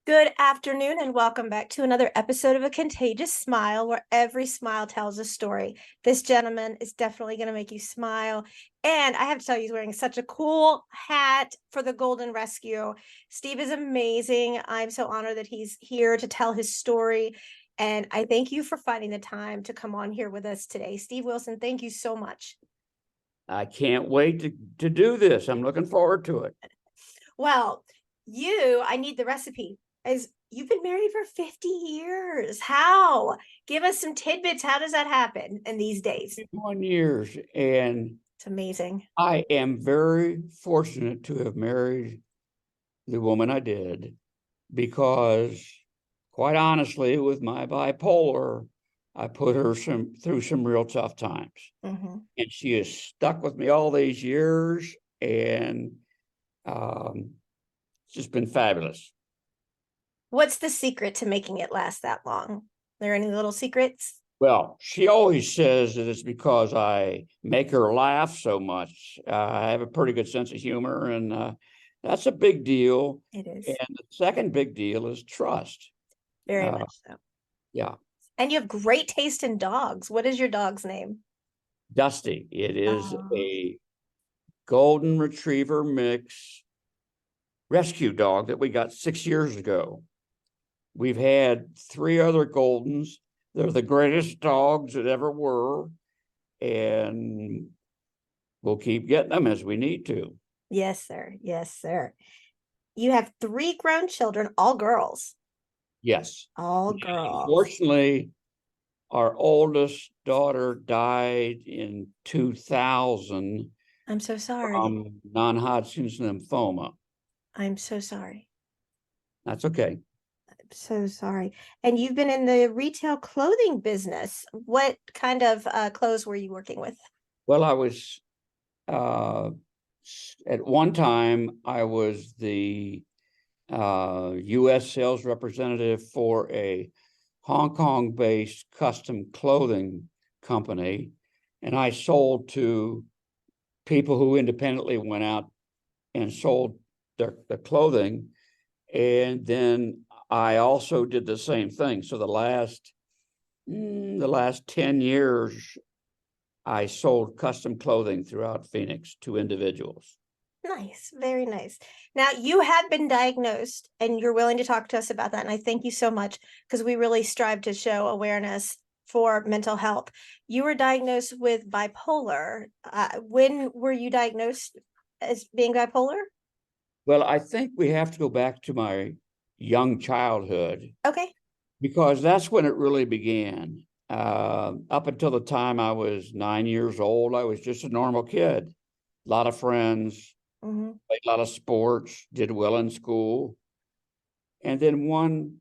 Good afternoon, and welcome back to another episode of A Contagious Smile, where every smile tells a story. This gentleman is definitely going to make you smile. And I have to tell you, he's wearing such a cool hat for the Golden Rescue. Steve is amazing. I'm so honored that he's here to tell his story. And I thank you for finding the time to come on here with us today. Steve Wilson, thank you so much. I can't wait to do this. I'm looking forward to it. Well, I need the recipe. As you've been married for 50 years. How? Give us some tidbits. How does that happen in these days? 51 years, and It's amazing. I am very fortunate to have married the woman I did because, quite honestly, with my bipolar, I put her through some real tough times. Mm-hmm. And she has stuck with me all these years, and it's just been fabulous. What's the secret to making it last that long? Are there any little secrets? Well, she always says that it's because I make her laugh so much. I have a pretty good sense of humor, and that's a big deal. It is. And the second big deal is trust. Very much so. Yeah. And you have great taste in dogs. What is your dog's name? Dusty. It is a golden retriever mix rescue dog that we got 6 years ago. We've had 3 other Goldens. They're the greatest dogs that ever were, and we'll keep getting them as we need to. Yes, sir. Yes, sir. You have 3 grown children, all girls. Yes. All girls. Unfortunately, our oldest daughter died in 2000 I'm so sorry. from non-Hodgkin's lymphoma. I'm so sorry. That's okay. I'm so sorry. And you've been in the retail clothing business. What kind of clothes were you working with? Well, I was at one time I was the U.S. sales representative for a Hong Kong-based custom clothing company, and I sold to people who independently went out and sold the clothing. And then I also did the same thing. So the last 10 years, I sold custom clothing throughout Phoenix to individuals. Nice, very nice. Now, you have been diagnosed and you're willing to talk to us about that. And I thank you so much because we really strive to show awareness for mental health. You were diagnosed with bipolar. When were you diagnosed as being bipolar? Well, I think we have to go back to my young childhood. Okay. Because that's when it really began. Up until the time I was 9 years old, I was just a normal kid. A lot of friends, played a lot of sports, did well in school. And then one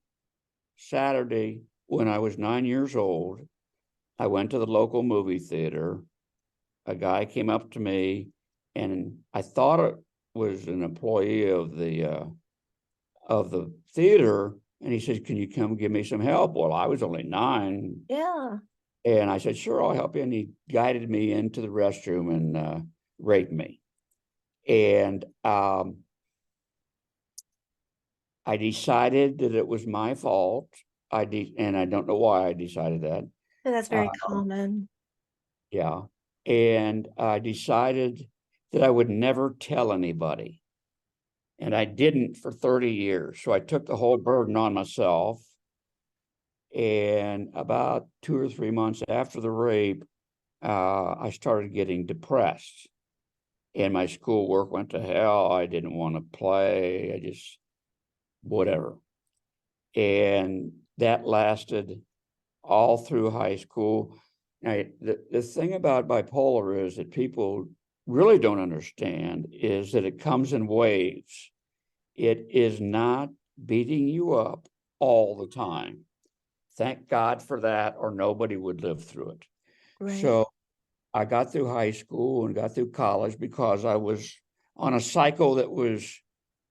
Saturday, when I was 9 years old, I went to the local movie theater. A guy came up to me, and I thought it was an employee of the theater. And he said, "Can you come give me some help?" Well, I was only 9. Yeah. And I said, "Sure, I'll help you." And he guided me into the restroom and raped me. And I decided that it was my fault. And I don't know why I decided that. That's very common. Yeah. And I decided that I would never tell anybody. And I didn't for 30 years. So I took the whole burden on myself. And about 2 or 3 months after the rape, I started getting depressed. And my schoolwork went to hell. I didn't want to play. I just, whatever. And that lasted all through high school. Now, the thing about bipolar is that people really don't understand is that it comes in waves. It is not beating you up all the time. Thank God for that, or nobody would live through it. Right. So I got through high school and got through college because I was on a cycle that was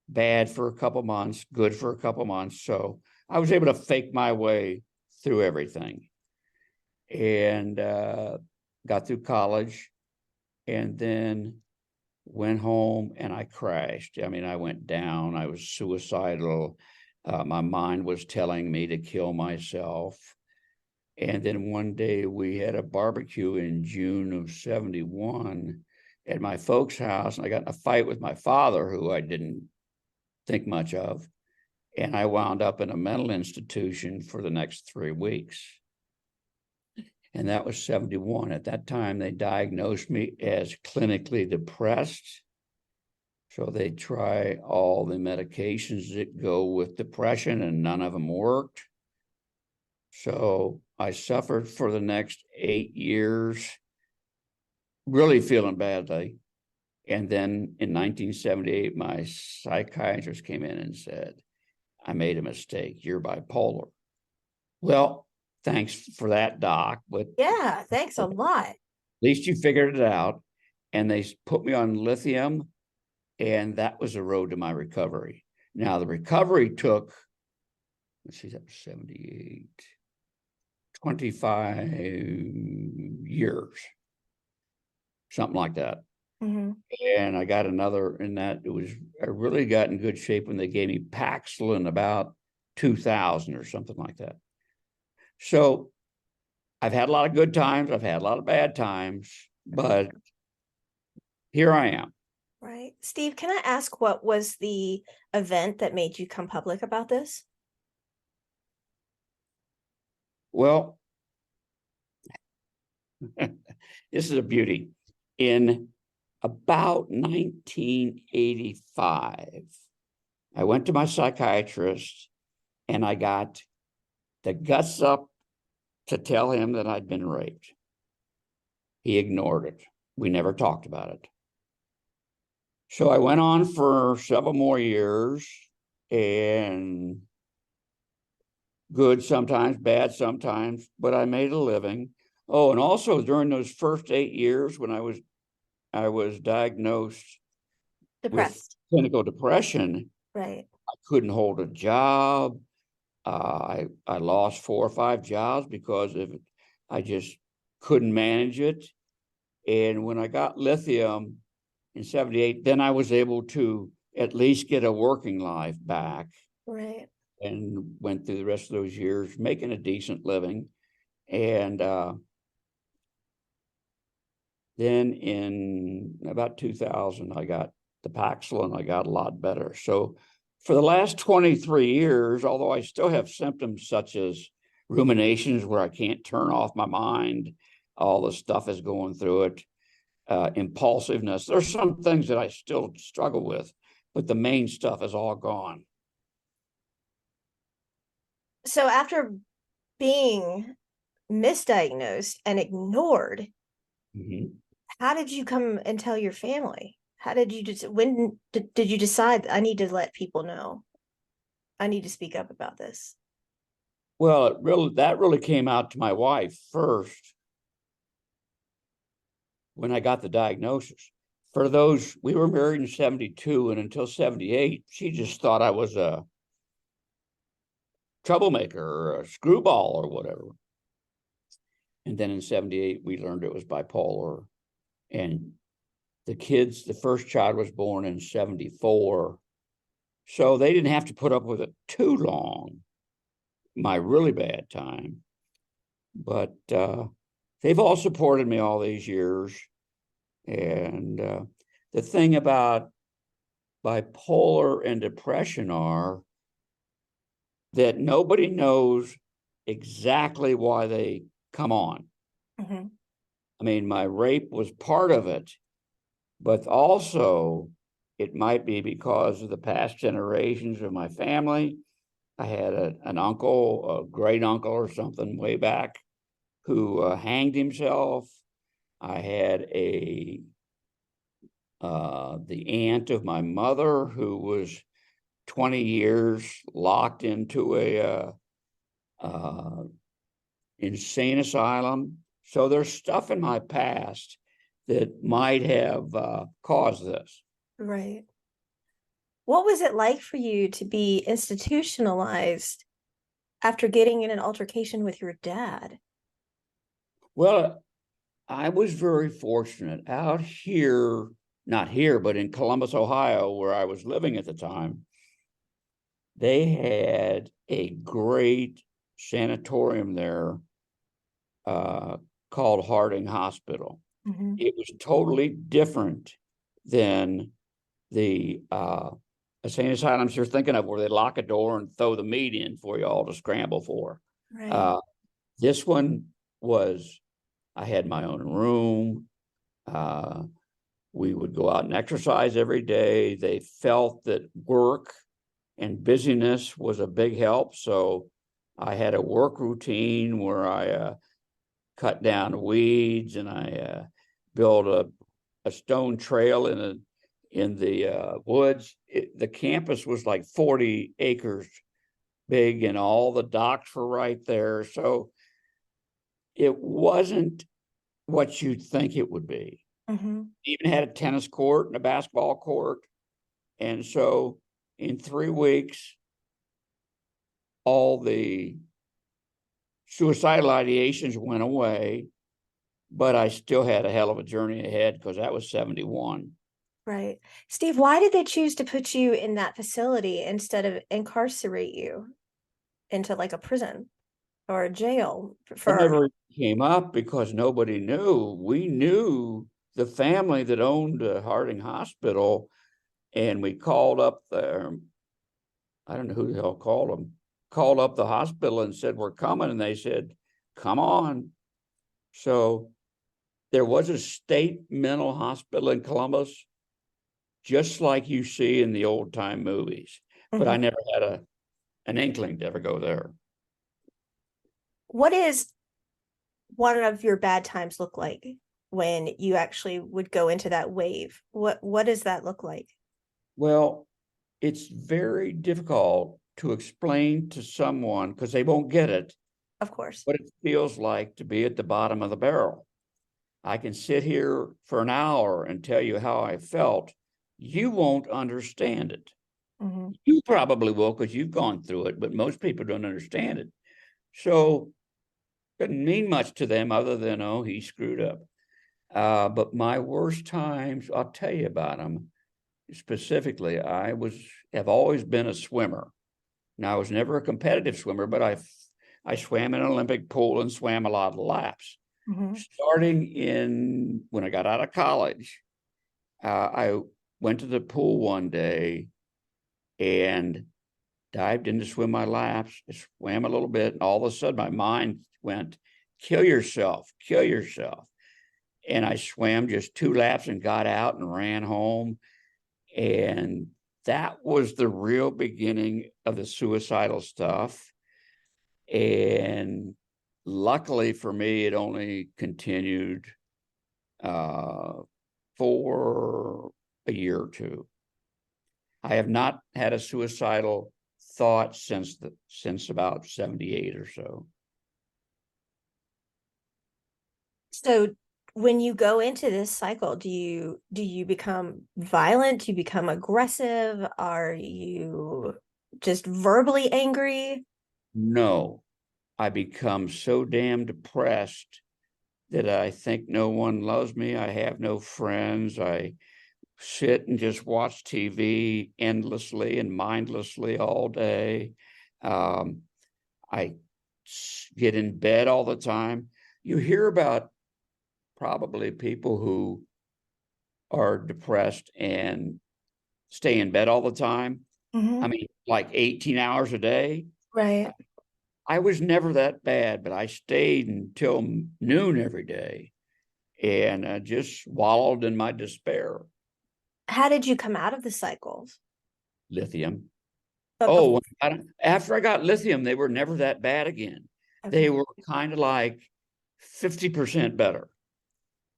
bad for a couple months, good for a couple months. So I was able to fake my way through everything, and got through college, and then went home and I crashed. I mean, I went down. I was suicidal. My mind was telling me to kill myself. And then one day we had a barbecue in June of 71 at my folks' house, and I got in a fight with my father, who I didn't think much of. And I wound up in a mental institution for the next 3 weeks. And that was 71. At that time, they diagnosed me as clinically depressed. So they try all the medications that go with depression, and none of them worked. So I suffered for the next 8 years, really feeling badly. And then in 1978, my psychiatrist came in and said, I made a mistake. You're bipolar. Well, thanks for that, doc. But Yeah, thanks a lot. at least you figured it out. And they put me on lithium, and that was the road to my recovery. Now, the recovery took, let's see, that was 78, 25 years, something like that. Mm-hmm. And I got another in that. I really got in good shape when they gave me Paxil in about 2000 or something like that. So I've had a lot of good times. I've had a lot of bad times, but here I am. Right. Steve, can I ask what was the event that made you come public about this? Well, this is a beauty. In about 1985, I went to my psychiatrist and I got the guts up to tell him that I'd been raped. He ignored it. We never talked about it. So I went on for several more years, and good sometimes, bad sometimes, but I made a living. Oh, and also during those first 8 years when I was diagnosed Depressed. with clinical depression, Right. I couldn't hold a job. I lost 4 or 5 jobs because of it. I just couldn't manage it. And when I got lithium in 78, then I was able to at least get a working life back, Right. and went through the rest of those years making a decent living. And then in about 2000, I got the Paxil and I got a lot better. So for the last 23 years, although I still have symptoms such as ruminations where I can't turn off my mind, all the stuff is going through it, impulsiveness. There's some things that I still struggle with, but the main stuff is all gone. So after being misdiagnosed and ignored, Mm-hmm. how did you come and tell your family? How did you just, when did you decide I need to let people know? I need to speak up about this? Well, that really came out to my wife first when I got the diagnosis. For those, we were married in 72, and until 78, she just thought I was a troublemaker or a screwball or whatever. And then in 78, we learned it was bipolar. And the first child was born in 74. So they didn't have to put up with it too long, my really bad time. But they've all supported me all these years. And the thing about bipolar and depression are that nobody knows exactly why they come on. Mm-hmm. I mean, my rape was part of it, but also it might be because of the past generations of my family. I had an uncle, a great uncle or something way back, who hanged himself. I had the aunt of my mother who was 20 years locked into a insane asylum. So there's stuff in my past that might have caused this. Right. What was it like for you to be institutionalized after getting in an altercation with your dad? Well, I was very fortunate out here, not here, but in Columbus, Ohio, where I was living at the time. They had a great sanatorium there called Harding Hospital. Mm-hmm. It was totally different than the insane asylums you're thinking of, where they lock a door and throw the meat in for you all to scramble for. Right. This one was, I had my own room. We would go out and exercise every day. They felt that work and busyness was a big help. So I had a work routine where I cut down weeds, and I built a stone trail in the woods. The campus was like 40 acres big, and all the docks were right there. So it wasn't what you'd think it would be. Mm-hmm. Even had a tennis court and a basketball court. And so in 3 weeks, all the suicidal ideations went away, but I still had a hell of a journey ahead because that was 71. Right. Steve, why did they choose to put you in that facility instead of incarcerate you into like a prison or a jail That for? never came up because nobody knew. We knew the family that owned Harding Hospital, and we called up there. I don't know who the hell called them. Called up the hospital and said, "We're coming." And they said, "Come on." So there was a state mental hospital in Columbus, just like you see in the old time movies. But I Mhm. never had an inkling to ever go there. What is one of your bad times look like when you actually would go into that wave? What does that look like? Well, it's very difficult to explain to someone because they won't get it Of course. what it feels like to be at the bottom of the barrel. I can sit here for an hour and tell you how I felt. You won't understand it. Mm-hmm. You probably will because you've gone through it, but most people don't understand it. So it doesn't mean much to them other than, oh, he screwed up. But my worst times, I'll tell you about them. Specifically, have always been a swimmer. Now, I was never a competitive swimmer, but I swam in an Olympic pool and swam a lot of laps. Mm-hmm. Starting when I got out of college, I went to the pool one day and dived in to swim my laps. I swam a little bit, and all of a sudden my mind went, kill yourself, kill yourself. And I swam just 2 laps and got out and ran home. And that was the real beginning of the suicidal stuff. And luckily for me, it only continued for a year or two. I have not had a suicidal thought since about 78 or so. So when you go into this cycle, do you become violent? Do you become aggressive? Are you just verbally angry? No, I become so damn depressed that I think no one loves me. I have no friends. I sit and just watch TV endlessly and mindlessly all day. Um, I get in bed all the time. You hear about probably people who are depressed and stay in bed all the time. Mm-hmm. I mean, like 18 hours a day. Right. I was never that bad, but I stayed until noon every day and just wallowed in my despair. How did you come out of the cycles? Lithium. But before, Oh, after I got lithium, they were never that bad again. They okay. were kind of like 50% better.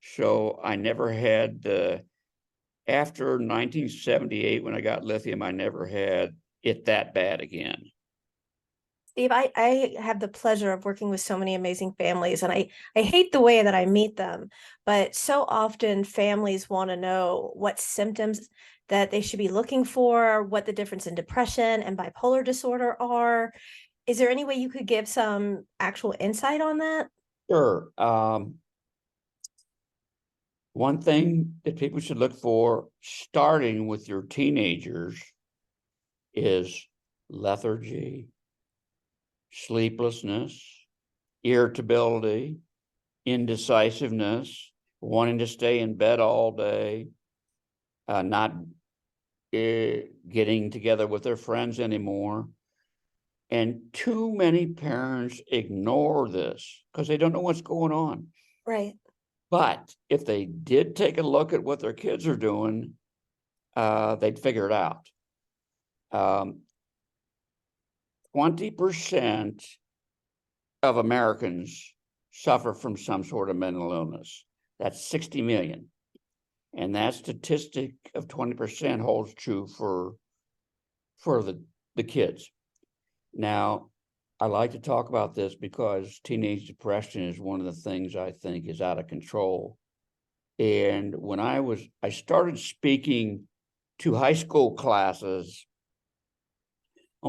So I never had after 1978, when I got lithium, I never had it that bad again. Steve, I have the pleasure of working with so many amazing families, and I hate the way that I meet them, but so often families want to know what symptoms that they should be looking for, what the difference in depression and bipolar disorder are. Is there any way you could give some actual insight on that? Sure. One thing that people should look for, starting with your teenagers, is lethargy, sleeplessness, irritability, indecisiveness, wanting to stay in bed all day, not getting together with their friends anymore. And too many parents ignore this because they don't know what's going on. Right. But if they did take a look at what their kids are doing, they'd figure it out. 20% of Americans suffer from some sort of mental illness. That's 60 million. And that statistic of 20% holds true for the kids. Now, I like to talk about this because teenage depression is one of the things I think is out of control. And when I started speaking to high school classes,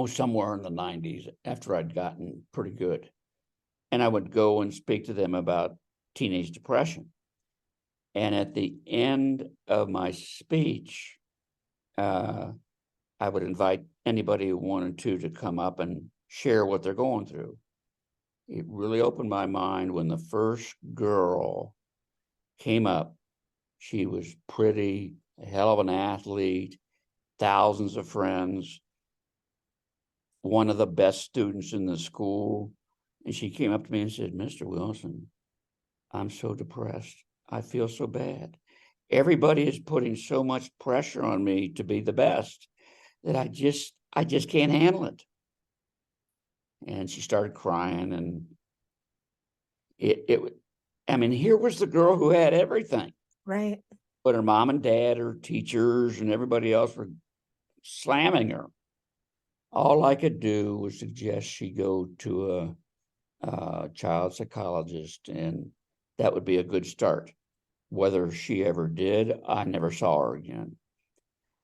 somewhere in the 90s, after I'd gotten pretty good. And I would go and speak to them about teenage depression. And at the end of my speech, I would invite anybody who wanted to come up and share what they're going through. It really opened my mind when the first girl came up. She was pretty, a hell of an athlete, thousands of friends, one of the best students in the school. And she came up to me and said, "Mr. Wilson, I'm so depressed. I feel so bad. Everybody is putting so much pressure on me to be the best that I just can't handle it." And she started crying, and here was the girl who had everything. Right. But her mom and dad, her teachers, and everybody else were slamming her. All I could do was suggest she go to a child psychologist, and that would be a good start. Whether she ever did, I never saw her again.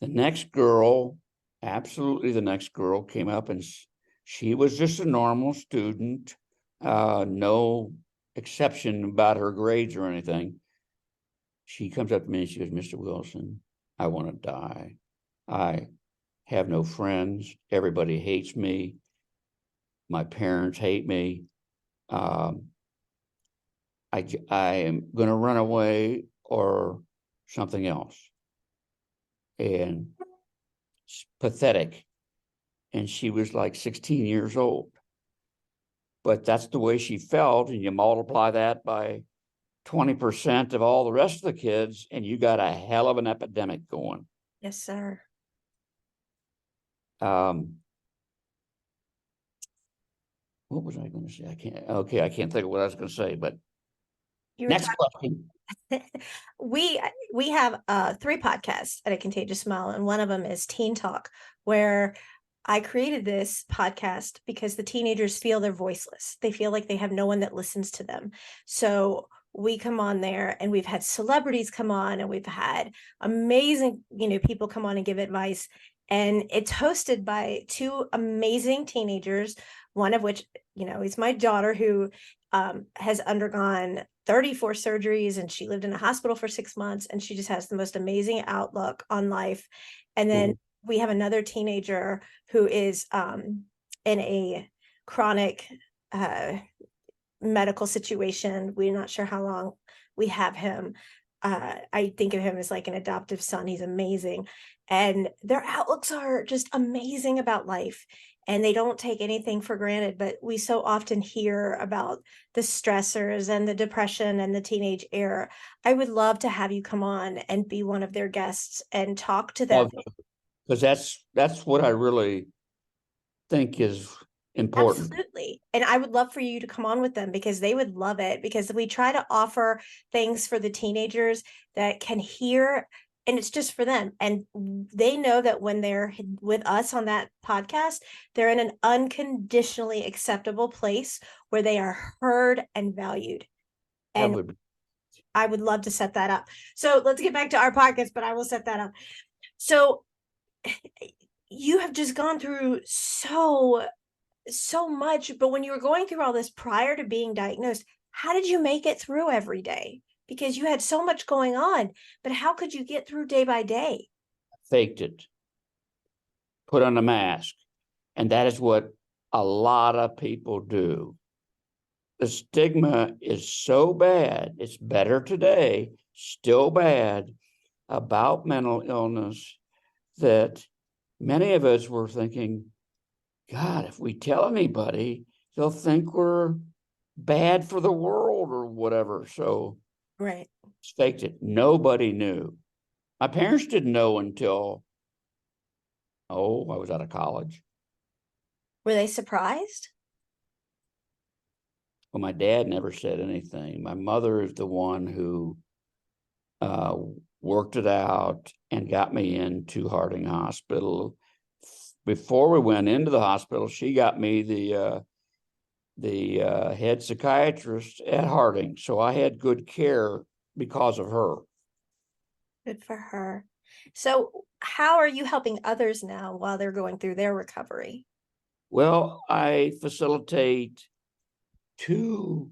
The next girl, absolutely the next girl, came up, and she was just a normal student, no exception about her grades or anything. She comes up to me and she goes, "Mr. Wilson, I want to die. I have no friends. Everybody hates me. My parents hate me. I am going to run away or something else." And it's pathetic. And she was like 16 years old. But that's the way she felt. And you multiply that by 20% of all the rest of the kids, and you got a hell of an epidemic going. Yes, sir. What was I going to say? I can't think of what I was going to say, but You were next question. we have 3 podcasts at A Contagious Smile, and one of them is Teen Talk, where I created this podcast because the teenagers feel they're voiceless. They feel like they have no one that listens to them. So we come on there, and we've had celebrities come on, and we've had amazing, people come on and give advice. And it's hosted by 2 amazing teenagers, one of which, is my daughter, who has undergone 34 surgeries, and she lived in a hospital for 6 months, and she just has the most amazing outlook on life. And then we have another teenager who is in a chronic medical situation. We're not sure how long we have him. I think of him as like an adoptive son. He's amazing. And their outlooks are just amazing about life. And they don't take anything for granted, but we so often hear about the stressors and the depression and the teenage era. I would love to have you come on and be one of their guests and talk to them. Because that's what I really think is important. Absolutely. And I would love for you to come on with them, because they would love it, because we try to offer things for the teenagers that can hear, and it's just for them. And they know that when they're with us on that podcast, they're in an unconditionally acceptable place where they are heard and valued. And I would love to set that up. So let's get back to our podcast, but I will set that up. So you have just gone through so much, but when you were going through all this prior to being diagnosed, how did you make it through every day? Because you had so much going on, but how could you get through day by day? Faked it. Put on a mask. And that is what a lot of people do. The stigma is so bad, it's better today, still bad, about mental illness, that many of us were thinking, God, if we tell anybody, they'll think we're bad for the world or whatever. So Right. faked it. Nobody knew. My parents didn't know until, I was out of college. Were they surprised? Well, my dad never said anything. My mother is the one who uh, worked it out and got me into Harding Hospital. Before we went into the hospital, she got me the head psychiatrist at Harding. So I had good care because of her. Good for her. So, how are you helping others now while they're going through their recovery? Well, I facilitate 2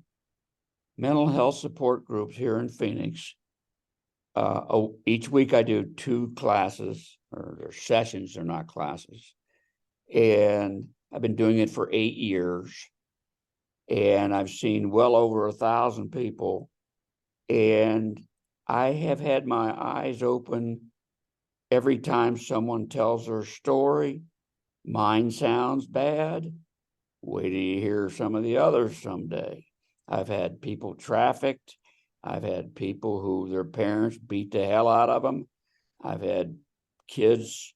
mental health support groups here in Phoenix. Each week I do 2 classes, or they're sessions, they're not classes. And I've been doing it for 8 years. And I've seen well over 1,000 people. And I have had my eyes open every time someone tells their story. Mine sounds bad. Wait till you hear some of the others someday. I've had people trafficked. I've had people who their parents beat the hell out of them. I've had kids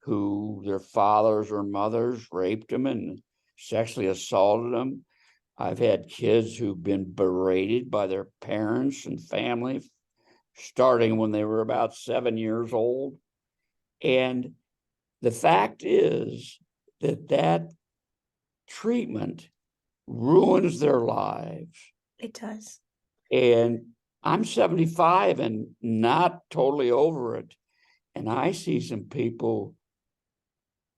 who their fathers or mothers raped them and sexually assaulted them. I've had kids who've been berated by their parents and family, starting when they were about 7 years old. And the fact is that treatment ruins their lives. It does. And I'm 75 and not totally over it. And I see some people,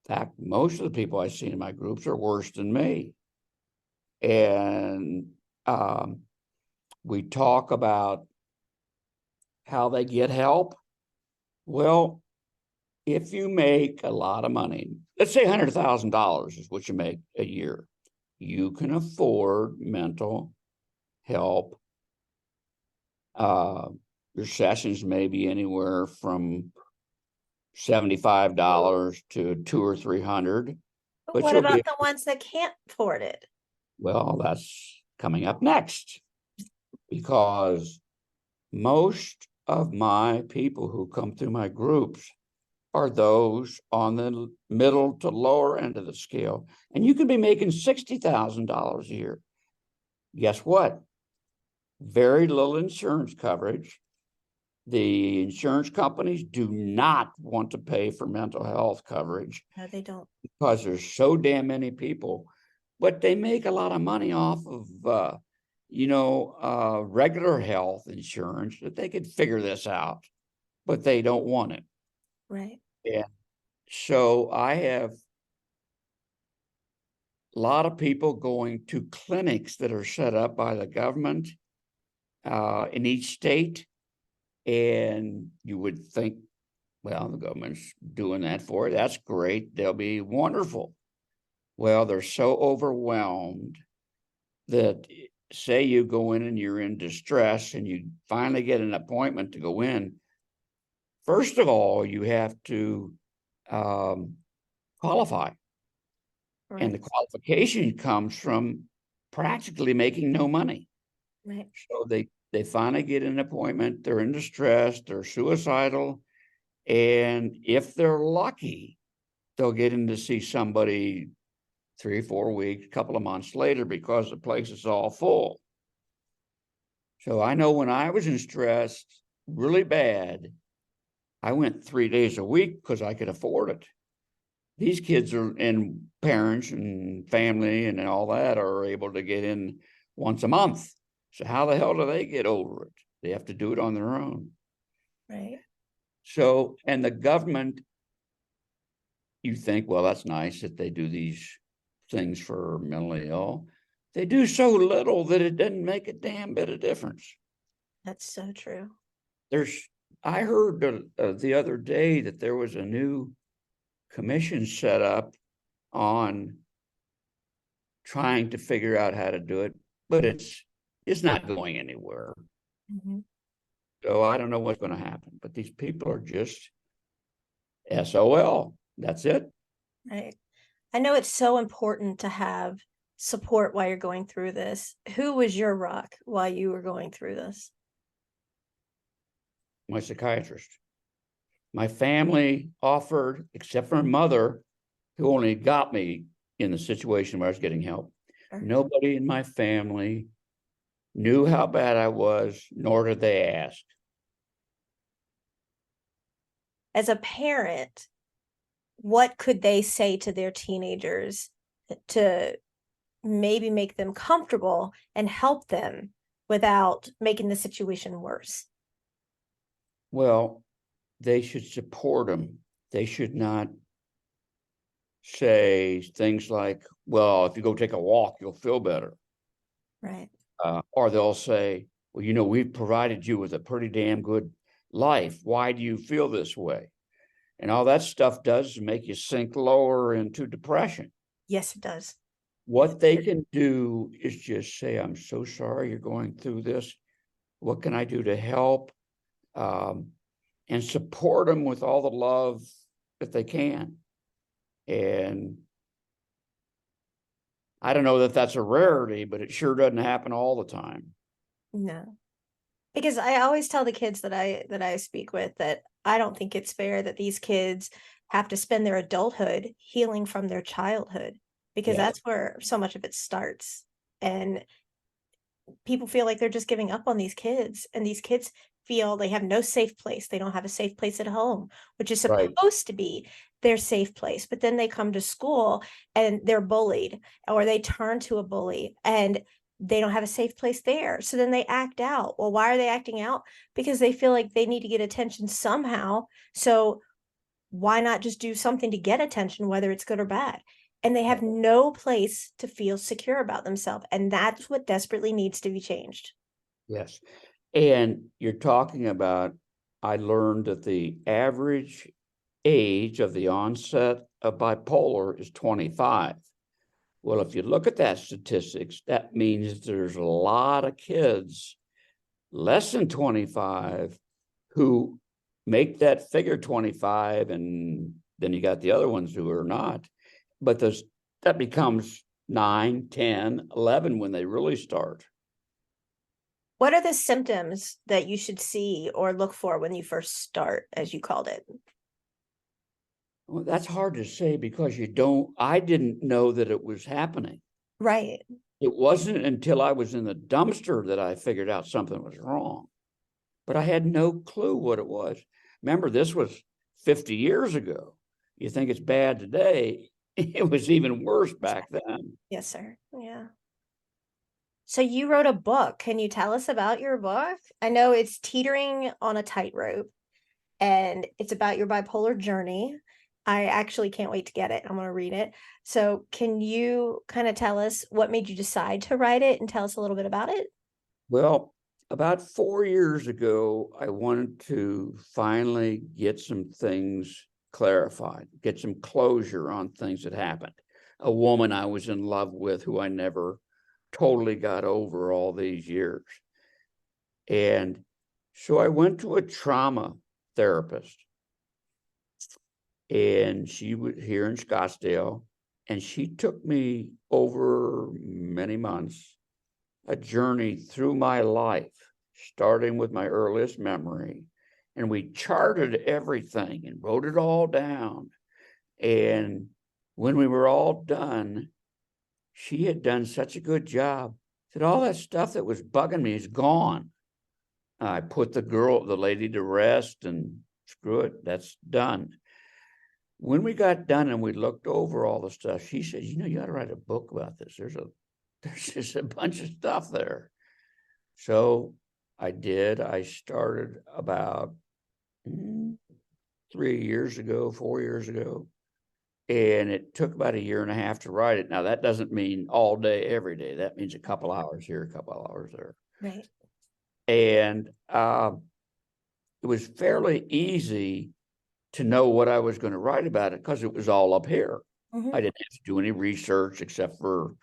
in fact, most of the people I see in my groups are worse than me. And we talk about how they get help. Well, if you make a lot of money, let's say $100,000 is what you make a year, you can afford mental help. Your sessions may be anywhere from $75 to $200 or $300. But But what you'll about be, the ones that can't afford it? well, that's coming up next, because most of my people who come through my groups are those on the middle to lower end of the scale. And you can be making $60,000 a year. Guess what? Very little insurance coverage. The insurance companies do not want to pay for mental health coverage No, they don't. because there's so damn many people, but they make a lot of money off of, regular health insurance, that they could figure this out, but they don't want it. Right. And so I have a lot of people going to clinics that are set up by the government in each state. And you would think, well, the government's doing that for it. That's great. They'll be wonderful. Well, they're so overwhelmed that, say you go in and you're in distress and you finally get an appointment to go in. First of all, you have to qualify. Right. And the qualification comes from practically making no money. Right. So they finally get an appointment, they're in distress, they're suicidal, and if they're lucky, they'll get in to see somebody 3 or 4 weeks, a couple of months later, because the place is all full. So I know when I was in stress really bad, I went 3 days a week because I could afford it. These kids are, and parents and family and all that, are able to get in once a month. So how the hell do they get over it? They have to do it on their own. Right. So, and the government, you think, well, that's nice that they do these things for mentally ill. They do so little that it doesn't make a damn bit of difference. That's so true. I heard the other day that there was a new commission set up on trying to figure out how to do it, but it's not going anywhere. Mhm. So I don't know what's going to happen, but these people are just SOL. That's it. Right. I know it's so important to have support while you're going through this. Who was your rock while you were going through this? My psychiatrist. My family offered, except for my mother, who only got me in the situation where I was getting help. Sure. Nobody in my family knew how bad I was, nor did they ask. As a parent, what could they say to their teenagers to maybe make them comfortable and help them without making the situation worse? Well, they should support them. They should not say things like, well, if you go take a walk, you'll feel better. Right. Or they'll say, well, you know, we've provided you with a pretty damn good life. Why do you feel this way? And all that stuff does is make you sink lower into depression. Yes, it does. What they can do is just say, I'm so sorry you're going through this. What can I do to help? And support them with all the love that they can. And I don't know that that's a rarity, but it sure doesn't happen all the time. No. Because I always tell the kids that I speak with that I don't think it's fair that these kids have to spend their adulthood healing from their childhood, because Yes, that's where so much of it starts. And people feel like they're just giving up on these kids, and these kids feel they have no safe place. They don't have a safe place at home, which is right. supposed to be their safe place. But then they come to school and they're bullied, or they turn to a bully and they don't have a safe place there. So then they act out. Well, why are they acting out? Because they feel like they need to get attention somehow. So why not just do something to get attention, whether it's good or bad? And they have no place to feel secure about themselves. And that's what desperately needs to be changed. Yes. And you're talking about, I learned that the average age of the onset of bipolar is 25. Well, if you look at that statistics, that means there's a lot of kids less than 25 who make that figure 25, and then you got the other ones who are not. But that becomes 9, 10, 11 when they really start. What are the symptoms that you should see or look for when you first start, as you called it? Well, that's hard to say because I didn't know that it was happening. Right. It wasn't until I was in the dumpster that I figured out something was wrong, but I had no clue what it was. Remember, this was 50 years ago. You think it's bad today. It was even worse back then. Yes, sir. Yeah. So you wrote a book. Can you tell us about your book? I know it's Teetering on a Tightrope, and it's about your bipolar journey. I actually can't wait to get it. I'm going to read it. So can you kind of tell us what made you decide to write it and tell us a little bit about it? Well, about 4 years ago, I wanted to finally get some things clarified, get some closure on things that happened. A woman I was in love with who I never totally got over all these years. And so I went to a trauma therapist, and she was here in Scottsdale, and she took me over many months, a journey through my life, starting with my earliest memory. And we charted everything and wrote it all down. And when we were all done, she had done such a good job that all that stuff that was bugging me is gone. I put the lady to rest, and screw it, that's done. When we got done and we looked over all the stuff, she said, you know, you ought to write a book about this. There's just a bunch of stuff there. So I did. I started about 3 years ago, 4 years ago, and it took about a year and a half to write it. Now, that doesn't mean all day, every day. That means a couple hours here, a couple hours there. Right. And it was fairly easy to know what I was going to write about it because it was all up here. I didn't have to do any research except for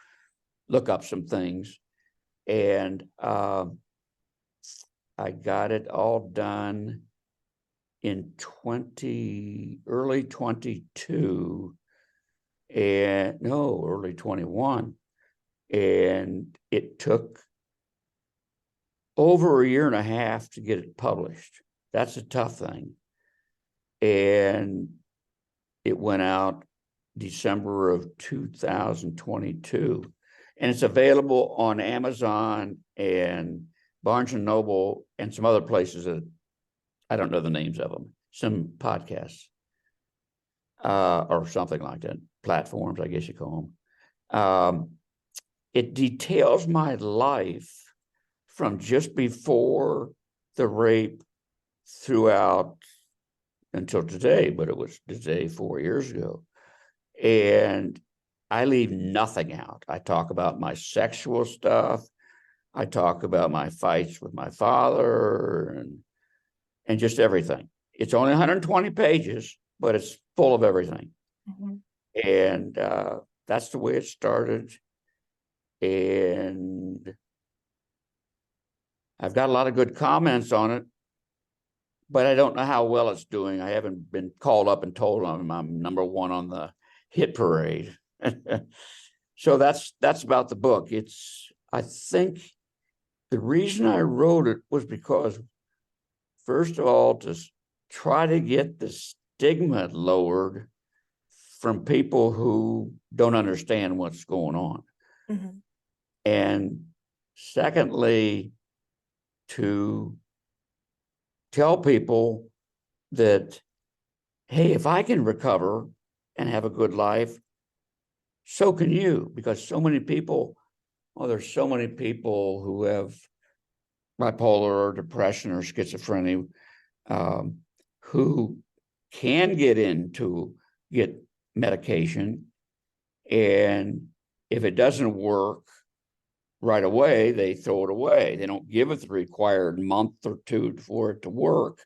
look up some things. And I got it all done in early 22, and no, early 21. And it took over a year and a half to get it published. That's a tough thing. And it went out December of 2022. And it's available on Amazon and Barnes and Noble and some other places that I don't know the names of them, some podcasts or something like that, platforms, I guess you call them. It details my life from just before the rape throughout until today, but it was today 4 years ago. And I leave nothing out. I talk about my sexual stuff. I talk about my fights with my father and just everything. It's only 120 pages, but it's full of everything. And that's the way it started. And I've got a lot of good comments on it, but I don't know how well it's doing. I haven't been called up and told I'm #1 on the hit parade. So that's about the book. I think the reason I wrote it was because, first of all, to try to get the stigma lowered from people who don't understand what's going on. And secondly, to tell people that, hey, if I can recover and have a good life, so can you. Because so many people, there's so many people who have bipolar or depression or schizophrenia who can get medication. And if it doesn't work right away, they throw it away. They don't give it the required month or two for it to work.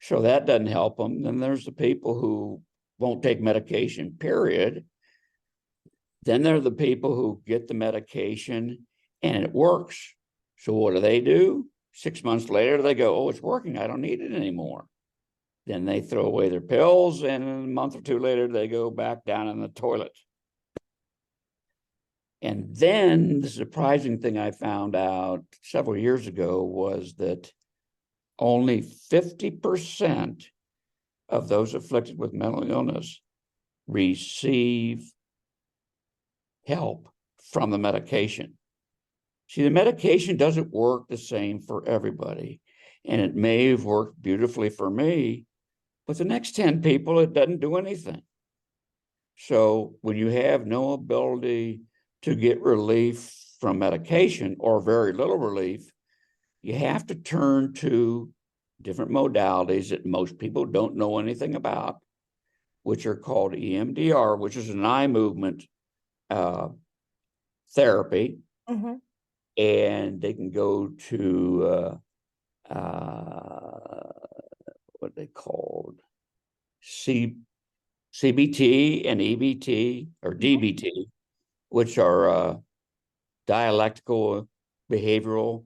So that doesn't help them. Then there's the people who won't take medication, period. Then there are the people who get the medication and it works. So what do? 6 months later, they go, oh, it's working. I don't need it anymore. Then they throw away their pills, and a month or two later, they go back down in the toilet. And then the surprising thing I found out several years ago was that only 50% of those afflicted with mental illness receive help from the medication. See, the medication doesn't work the same for everybody. And it may have worked beautifully for me, but the next 10 people, it doesn't do anything. So when you have no ability to get relief from medication or very little relief, you have to turn to different modalities that most people don't know anything about, which are called EMDR, which is an eye movement therapy. And they can go to what they called CBT and EBT or DBT, which are dialectical behavioral,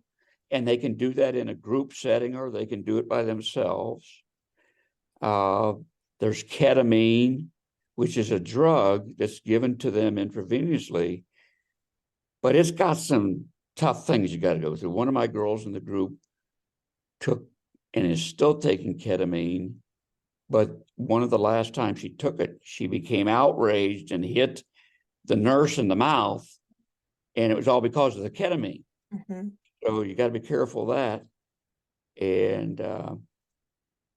and they can do that in a group setting or they can do it by themselves. There's ketamine, which is a drug that's given to them intravenously, but it's got some tough things you got to go through. One of my girls in the group took and is still taking ketamine, but one of the last times she took it, she became outraged and hit the nurse in the mouth, and it was all because of the ketamine. So you got to be careful of that. And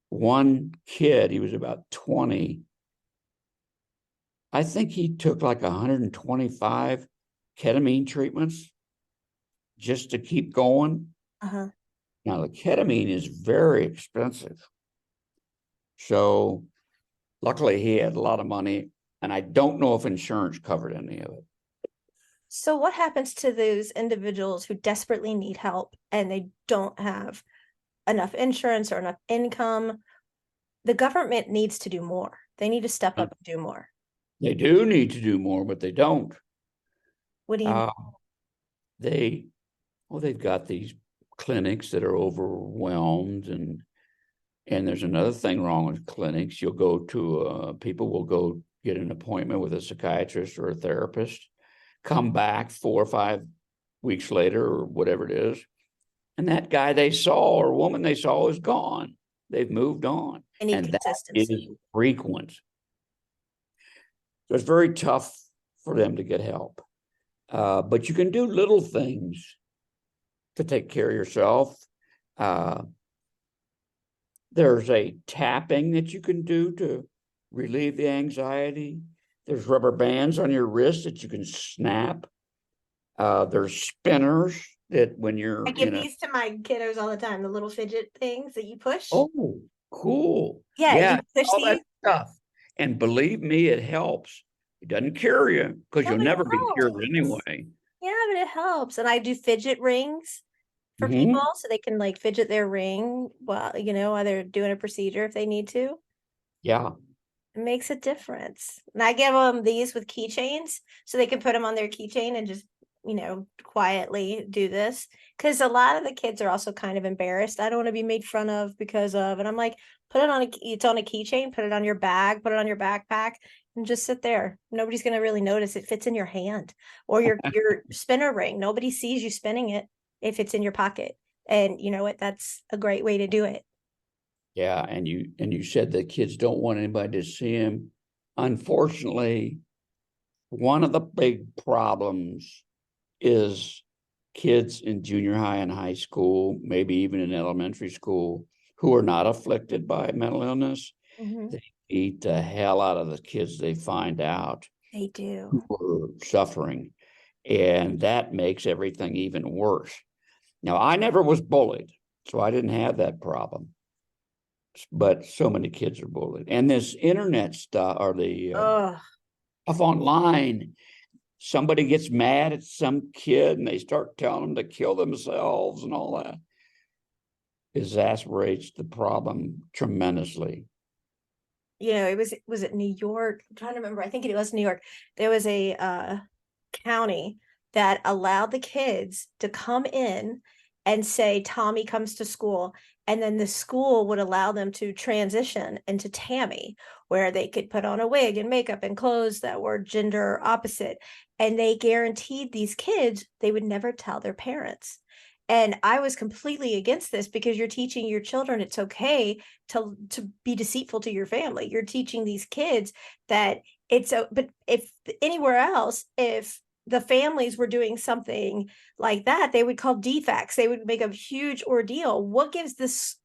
one kid, he was about 20, I think he took like 125 ketamine treatments just to keep going. Now, the ketamine is very expensive. So luckily he had a lot of money, and I don't know if insurance covered any of it. So what happens to those individuals who desperately need help and they don't have enough insurance or enough income? The government needs to do more. They need to step up and do more. They do need to do more, but they don't. What do you mean? Uh, they, well, they've got these clinics that are overwhelmed, and there's another thing wrong with clinics. You'll go to people will go get an appointment with a psychiatrist or a therapist, come back 4 or 5 weeks later or whatever it is, and that guy they saw or woman they saw is gone. They've moved on, I need and that is consistency. frequent. So it's very tough for them to get help. But you can do little things to take care of yourself. Uh, there's a tapping that you can do to relieve the anxiety. There's rubber bands on your wrist that you can snap. There's spinners that when I you're give in a, these to my kiddos all the time, the little fidget things that you push. oh, cool. Yeah, Yeah, you push all that these. stuff. And believe me, it helps. It doesn't cure you because No, you'll but it never be cured helps. anyway. Yeah, but it helps. And I do fidget rings for people Hmm. so they can like fidget their ring while they're doing a procedure if they need to. Yeah. It makes a difference. And I give them these with keychains so they can put them on their keychain and just, quietly do this. Because a lot of the kids are also kind of embarrassed. I don't want to be made fun of because of, and I'm like, it's on a keychain, put it on your bag, put it on your backpack, and just sit there. Nobody's going to really notice. It fits in your hand or your spinner ring. Nobody sees you spinning it if it's in your pocket. And you know what? That's a great way to do it. Yeah, and you said that kids don't want anybody to see him. Unfortunately, one of the big problems is kids in junior high and high school, maybe even in elementary school, who are not afflicted by mental illness. Mhm. They beat the hell out of the kids they find out They do. who are suffering, and that makes everything even worse. Now, I never was bullied, so I didn't have that problem. But so many kids are bullied, and this internet stuff or the Oh, stuff online, somebody gets mad at some kid and they start telling them to kill themselves and all that, exasperates the problem tremendously. was it New York? I'm trying to remember. I think it was New York. There was a county that allowed the kids to come in and say Tommy comes to school, and then the school would allow them to transition into Tammy, where they could put on a wig and makeup and clothes that were gender opposite, and they guaranteed these kids they would never tell their parents. And I was completely against this because you're teaching your children it's okay to be deceitful to your family. You're teaching these kids that but if anywhere else, if the families were doing something like that, they would call defects. They would make a huge ordeal. What gives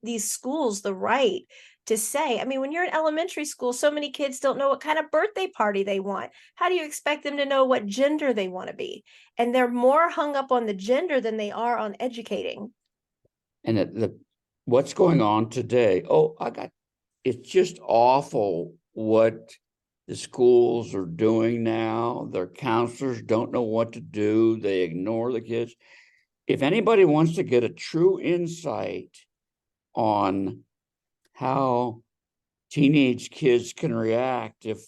these schools the right to say? I mean, when you're in elementary school, so many kids don't know what kind of birthday party they want. How do you expect them to know what gender they want to be? And they're more hung up on the gender than they are on educating. And what's going on today? Oh, it's just awful what the schools are doing now. Their counselors don't know what to do. They ignore the kids. If anybody wants to get a true insight on how teenage kids can react if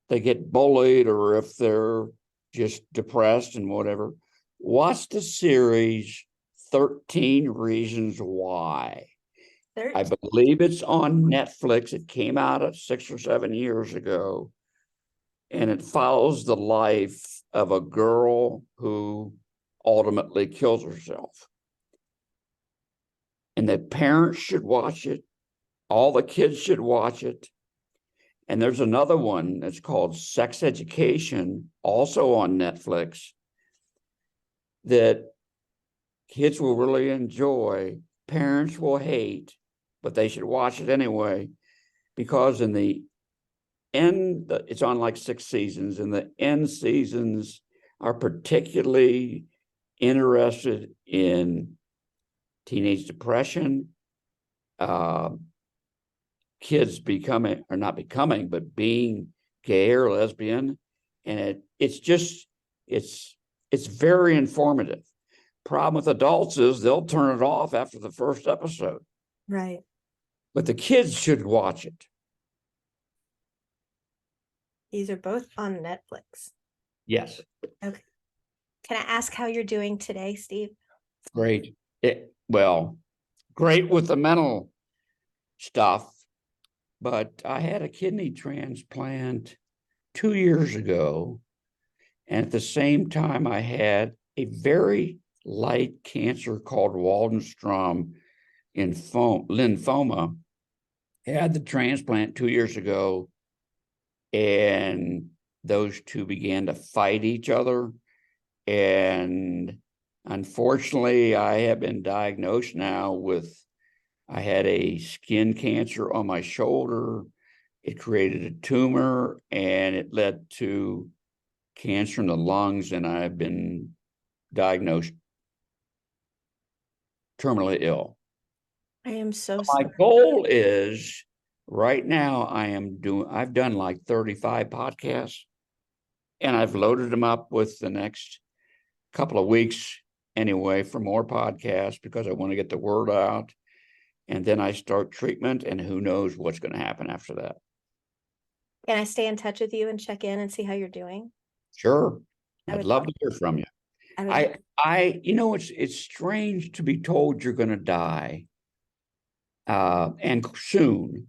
they get bullied or if they're just depressed and whatever, watch the series 13 Reasons Why. I 13. believe it's on Netflix. It came out 6 or 7 years ago, and it follows the life of a girl who ultimately kills herself. And the parents should watch it. All the kids should watch it. And there's another one that's called Sex Education, also on Netflix, that kids will really enjoy. Parents will hate, but they should watch it anyway, because in the end, it's on like 6 seasons, and the end seasons are particularly interested in teenage depression, uh, kids becoming, or not becoming, but being gay or lesbian. And it's very informative. Problem with adults is they'll turn it off after the first episode, Right. but the kids should watch it. These are both on Netflix. Yes. Okay. Can I ask how you're doing today, Steve? Great. Well, great with the mental stuff, but I had a kidney transplant 2 years ago. And at the same time, I had a very light cancer called Waldenstrom lymphoma. I had the transplant 2 years ago, and those two began to fight each other. And unfortunately, I have been diagnosed now with, I had a skin cancer on my shoulder. It created a tumor and it led to cancer in the lungs, and I've been diagnosed terminally ill. I am so My sorry. goal is right now I've done like 35 podcasts, and I've loaded them up with the next couple of weeks anyway for more podcasts because I want to get the word out. And then I start treatment, and who knows what's going to happen after that. Can I stay in touch with you and check in and see how you're doing? Sure. I I'd would love to hear from you. I would It's strange to be told you're going to die, and soon,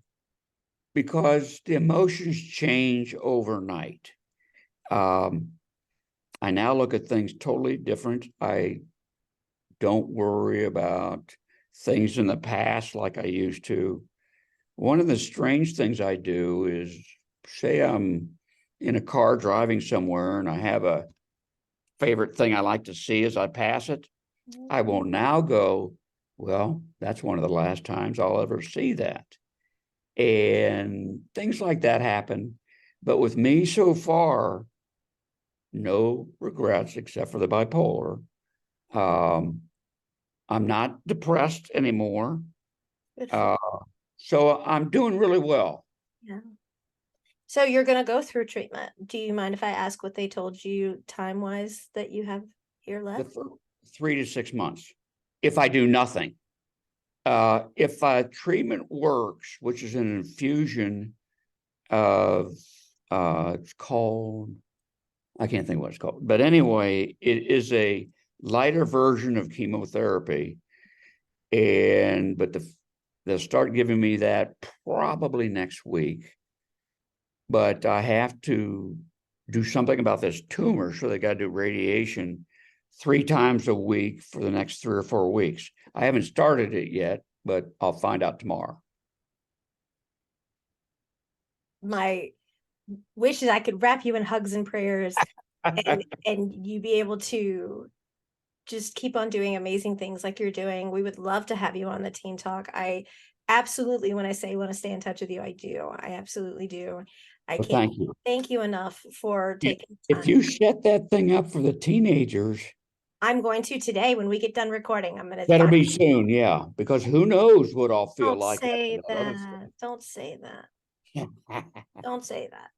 because the emotions change overnight. I now look at things totally different. I don't worry about things in the past like I used to. One of the strange things I do is, say I'm in a car driving somewhere and I have a favorite thing I like to see as I pass it. I will now go, well, that's one of the last times I'll ever see that. And things like that happen. But with me so far, no regrets except for the bipolar. I'm not depressed anymore. Good Uh, so I'm doing really well. Yeah. So you're going to go through treatment. Do you mind if I ask what they told you time-wise that you have here left? 3 to 6 months if I do nothing. If treatment works, which is an infusion of, it's called, I can't think what it's called, but anyway, it is a lighter version of chemotherapy. But they'll start giving me that probably next week. But I have to do something about this tumor, so they got to do radiation 3 times a week for the next 3 or 4 weeks. I haven't started it yet, but I'll find out tomorrow. My wish is I could wrap you in hugs and prayers and you be able to just keep on doing amazing things like you're doing. We would love to have you on the Teen Talk. I absolutely, when I say want to stay in touch with you, I do. I absolutely do. I Well, can't thank you. thank you enough for taking If time. you set that thing up for the teenagers, I'm going to today when we get done recording. I'm going to better be soon, yeah, because who knows what I'll feel Don't like. say that. Don't say that. Stuff. Don't say that.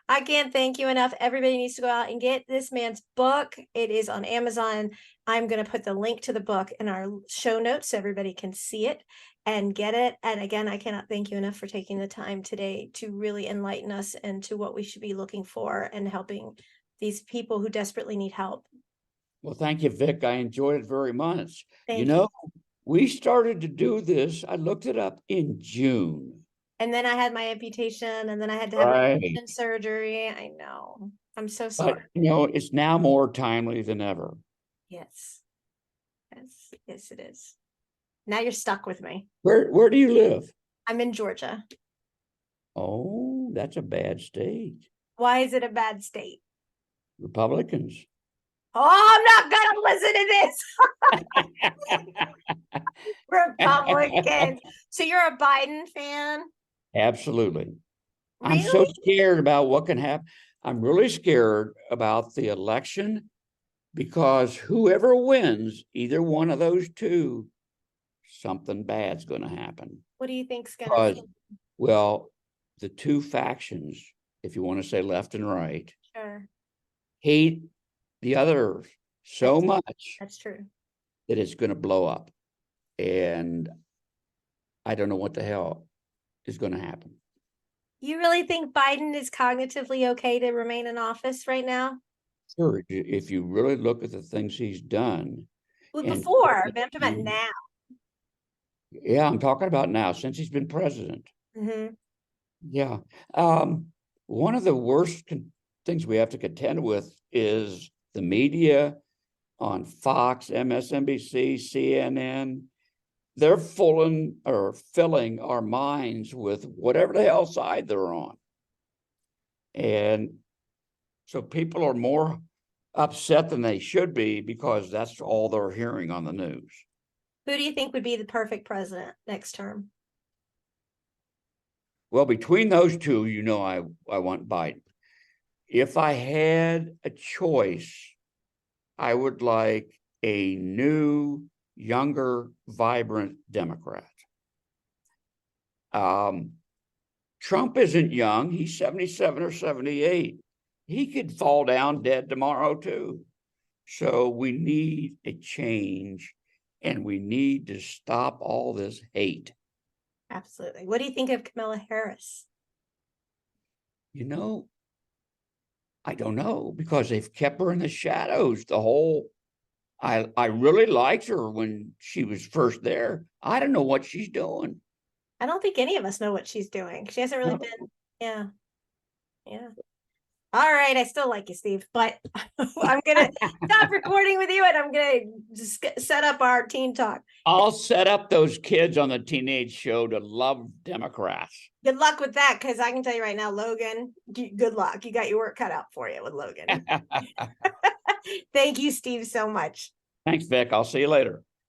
I can't thank you enough. Everybody needs to go out and get this man's book. It is on Amazon. I'm going to put the link to the book in our show notes so everybody can see it and get it. And again, I cannot thank you enough for taking the time today to really enlighten us into what we should be looking for and helping these people who desperately need help. Well, thank you, Vic. I enjoyed it very much. Thank you. We started to do this, I looked it up in June. And then I had my amputation, and then I had to have Right. surgery. I know. I'm so But, sorry. it's now more timely than ever. Yes. Yes, it is. Now you're stuck with me. Where do you live? I'm in Georgia. Oh, that's a bad state. Why is it a bad state? Republicans. Oh, I'm not gonna listen to this. Republicans. So you're a Biden fan? Absolutely. I'm Really? so scared about what can happen. I'm really scared about the election because whoever wins, either one of those two, something bad's going to happen. What do you think's gonna Because, well, the two factions, if you want to say left and right, Sure. hate the other so much That's true. that it's going to blow up. And I don't know what the hell is going to happen. You really think Biden is cognitively okay to remain in office right now? Sure, if you really look at the things he's done, Well, and before, but I'm talking about now. yeah, I'm talking about now, since he's been president. Hmm. Yeah. One of the worst things we have to contend with is the media on Fox, MSNBC, CNN. They're filling our minds with whatever the hell side they're on. And so people are more upset than they should be because that's all they're hearing on the news. Who do you think would be the perfect president next term? Well, between those two, I want Biden. If I had a choice, I would like a new, younger, vibrant Democrat. Trump isn't young. He's 77 or 78. He could fall down dead tomorrow, too. So we need a change, and we need to stop all this hate. Absolutely. What do you think of Kamala Harris? You know, I don't know, because they've kept her in the shadows. I really liked her when she was first there. I don't know what she's doing. I don't think any of us know what she's doing. She hasn't really No. been. Yeah. Yeah. All right. I still like you, Steve, but I'm going to stop recording with you and I'm going to just set up our teen talk. I'll set up those kids on the teenage show to love Democrats. Good luck with that, because I can tell you right now, Logan, good luck. You got your work cut out for you with Logan. Thank you, Steve, so much. Thanks, Vic. I'll see you later.